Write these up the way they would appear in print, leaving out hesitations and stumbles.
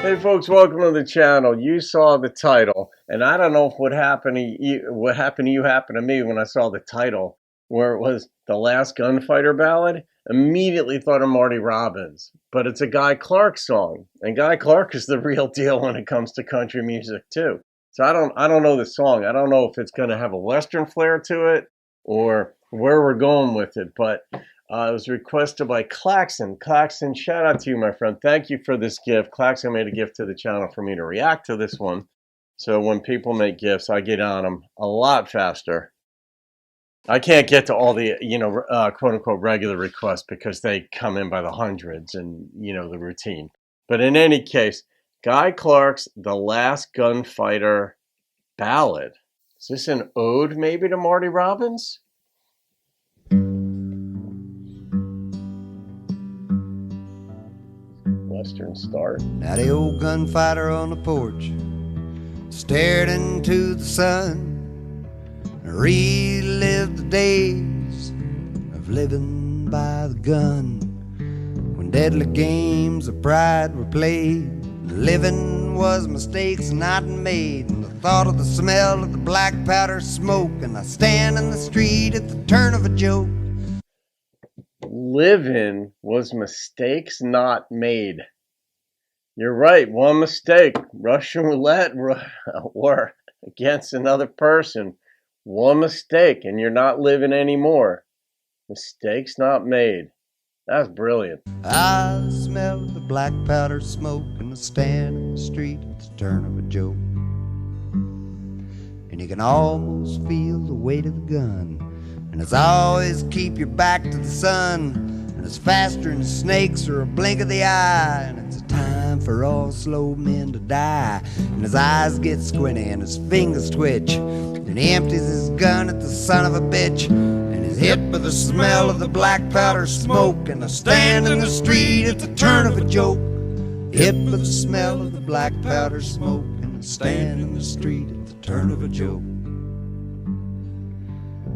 Hey folks, welcome to the channel. You saw the title, and I don't know if what happened to you happened to me when I saw the title, where it was The Last Gunfighter Ballad. Immediately thought of Marty Robbins, but it's a Guy Clark song, and Guy Clark is the real deal when it comes to country music too. So I don't know the song. I don't know if it's going to have a Western flair to it or where we're going with it, but it was requested by Claxton. Claxton, shout out to you, my friend. Thank you for this gift. Claxton made a gift to the channel for me to react to this one. So when people make gifts, I get on them a lot faster. I can't get to all the, quote unquote regular requests because they come in by the hundreds and, the routine. But in any case, Guy Clark's The Last Gunfighter Ballad. Is this an ode maybe to Marty Robbins? Western start. Now the old gunfighter on the porch stared into the sun and relived the days of living by the gun, when deadly games of pride were played, living was mistakes not made, and the thought of the smell of the black powder smoke, and I stand in the street at the turn of a joke. Living was mistakes not made. You're right, one mistake, Russian roulette or against another person. One mistake and you're not living anymore. Mistakes not made. That's brilliant. I smell the black powder smoke, and I stand in the street at the turn of a joke, and you can almost feel the weight of the gun. And as always, keep your back to the sun, and it's faster than snakes or a blink of the eye, and it's a time for all slow men to die. And his eyes get squinty and his fingers twitch, and he empties his gun at the son of a bitch, and he's hit by the smell of the black powder smoke, and I stand in the street at the turn of a joke, hit by the smell of the black powder smoke, and I stand in the street at the turn of a joke.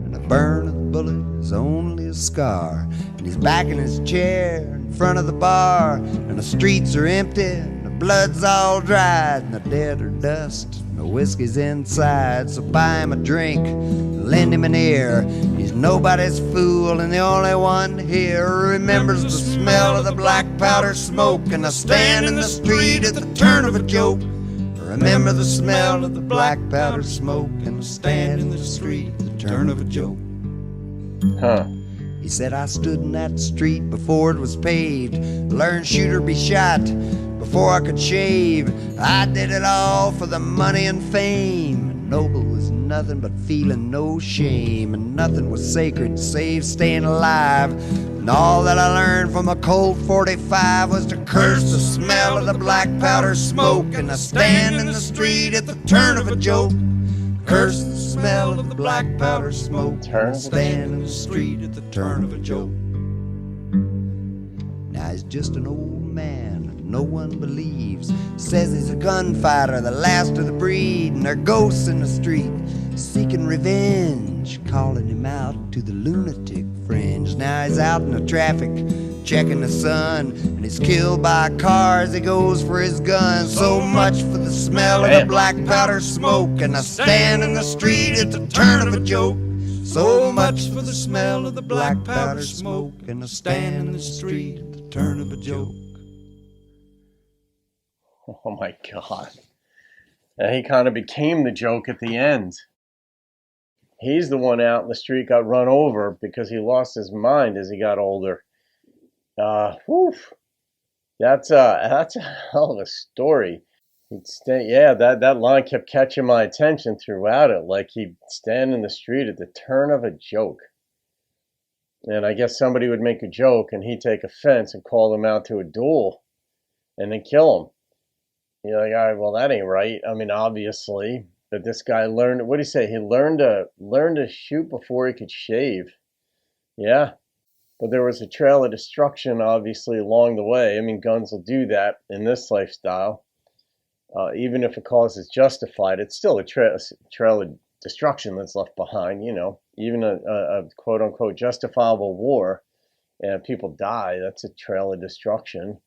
And the burn of the bullet is only a scar, and he's back in his chair in front of the bar, and the streets are empty, and the blood's all dried, and the dead are dust, and the whiskey's inside. So buy him a drink, lend him an ear. He's nobody's fool, and the only one here remembers the smell of the black powder smoke, and I stand in the street at the turn of a joke. Remember the smell of the black powder smoke, and I stand in the street at the turn of a joke. He said, I stood in that street before it was paved, learned shoot or be shot before I could shave. I did it all for the money and fame, and noble was nothing but feeling no shame, and nothing was sacred save staying alive. And all that I learned from a Colt 45 was to curse the smell of the black powder smoke, and I stand in the street at the turn of a joke, curse the smell of the black powder smoke, and I stand in the street at the turn of a joke. Now he's just an old man no one believes, says he's a gunfighter, the last of the breed, and there are ghosts in the street seeking revenge, calling him out to the lunatic fringe. Now he's out in the traffic checking the sun, and he's killed by a car as he goes for his gun. So much for the smell of the black powder smoke, and I stand in the street at the turn of a joke. So much for the smell of the black powder smoke, and I stand in the street at the turn of a joke. Oh my God. And he kind of became the joke at the end. He's the one out in the street got run over because he lost his mind as he got older. That's a hell of a story. That line kept catching my attention throughout it, like he'd stand in the street at the turn of a joke. And I guess somebody would make a joke and he'd take offense and call them out to a duel and then kill him. You're like, all right, well, that ain't right. I mean, obviously, but this guy learned, what do you say? He learned to shoot before he could shave. Yeah. But there was a trail of destruction, obviously, along the way. I mean, guns will do that in this lifestyle. Even if a cause is justified, it's still a trail of destruction that's left behind, you know. Even a quote-unquote justifiable war And if people die, that's a trail of destruction.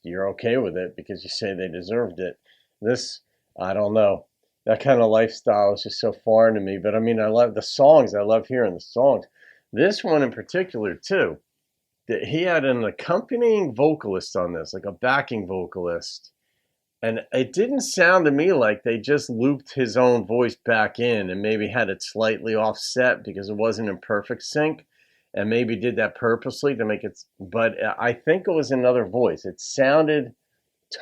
You're okay with it because you say they deserved it. This, I don't know. That kind of lifestyle is just so foreign to me. But I mean, I love the songs. I love hearing the songs. This one in particular, too, that he had an accompanying vocalist on this, like a backing vocalist. And it didn't sound to me like they just looped his own voice back in and maybe had it slightly offset because it wasn't in perfect sync, and maybe did that purposely to make it. But I think it was another voice. It sounded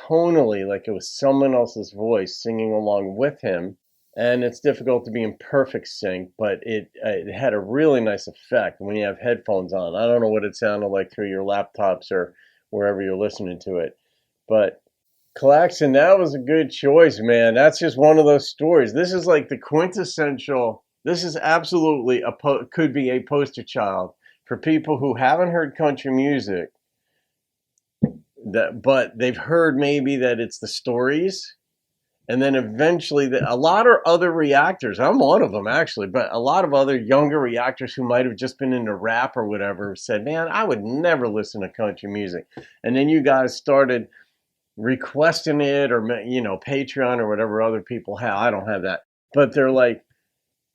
tonally like it was someone else's voice singing along with him. And it's difficult to be in perfect sync, but it had a really nice effect when you have headphones on. I don't know what it sounded like through your laptops or wherever you're listening to it, but Claxton, that was a good choice, man. That's just one of those stories. This is like the quintessential. This is absolutely could be a poster child for people who haven't heard country music, but they've heard maybe that it's the stories, and then eventually a lot of other reactors. I'm one of them actually, but a lot of other younger reactors who might have just been into rap or whatever said, "Man, I would never listen to country music," and then you guys started requesting it, or Patreon or whatever other people have. I don't have that, but they're like,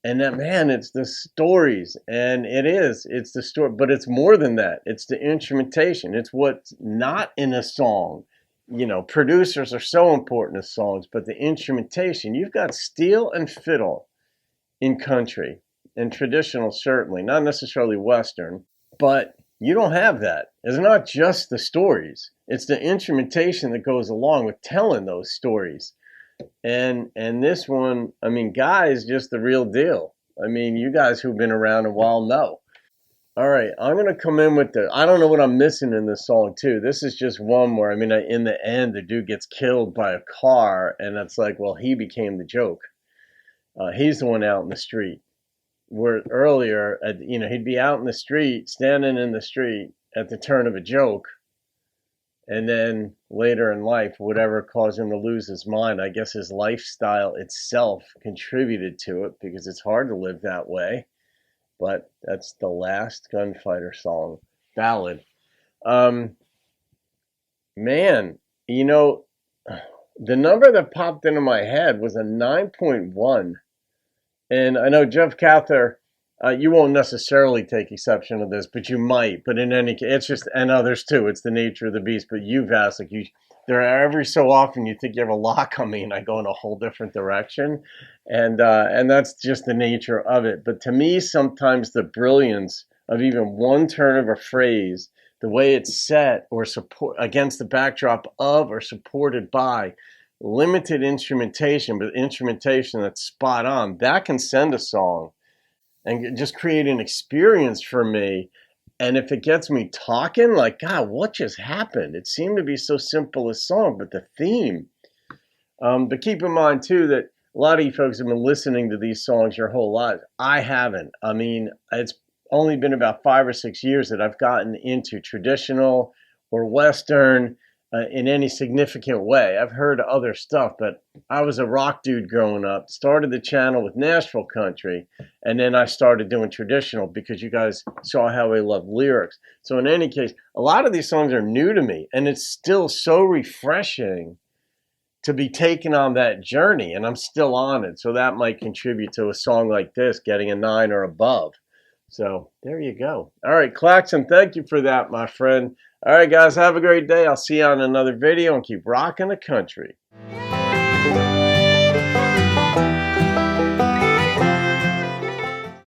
and that, man, it's the stories, and it's the story, but it's more than that. It's the instrumentation. It's what's not in a song. Producers are so important to songs, but the instrumentation. You've got steel and fiddle in country, and traditional certainly, not necessarily Western, but you don't have that. It's not just the stories. It's the instrumentation that goes along with telling those stories. And this one, I mean, guys, just the real deal. I mean, you guys who've been around a while know. All right, I'm going to come in with I don't know what I'm missing in this song, too. This is just one where, I mean, in the end, the dude gets killed by a car, and it's like, well, he became the joke. He's the one out in the street. Where earlier, he'd be out in the street, standing in the street at the turn of a joke, and then later in life, whatever caused him to lose his mind, I guess his lifestyle itself contributed to it, because it's hard to live that way. But that's the last Gunfighter song, Ballad. Man, the number that popped into my head was a 9.1. And I know Jeff Cather, you won't necessarily take exception to this, but you might. But in any case, it's just, and others too, it's the nature of the beast. But you, Vasek, there are every so often you think you have a lock on me, and I go in a whole different direction, and that's just the nature of it. But to me, sometimes the brilliance of even one turn of a phrase, the way it's set or support against the backdrop of or supported by limited instrumentation, but instrumentation that's spot on, that can send a song and just create an experience for me. And if it gets me talking, like, God, what just happened? It seemed to be so simple a song, but the theme. But keep in mind, too, that a lot of you folks have been listening to these songs your whole lives. I haven't. I mean, it's only been about 5 or 6 years that I've gotten into traditional or Western in any significant way. I've heard other stuff, but I was a rock dude growing up, started the channel with Nashville country, and then I started doing traditional because you guys saw how I love lyrics. So in any case, a lot of these songs are new to me, and it's still so refreshing to be taken on that journey, and I'm still on it. So that might contribute to a song like this getting a 9 or above. So there you go. All right, Claxton, thank you for that, my friend. All right, guys, have a great day. I'll see you on another video, and keep rocking the country.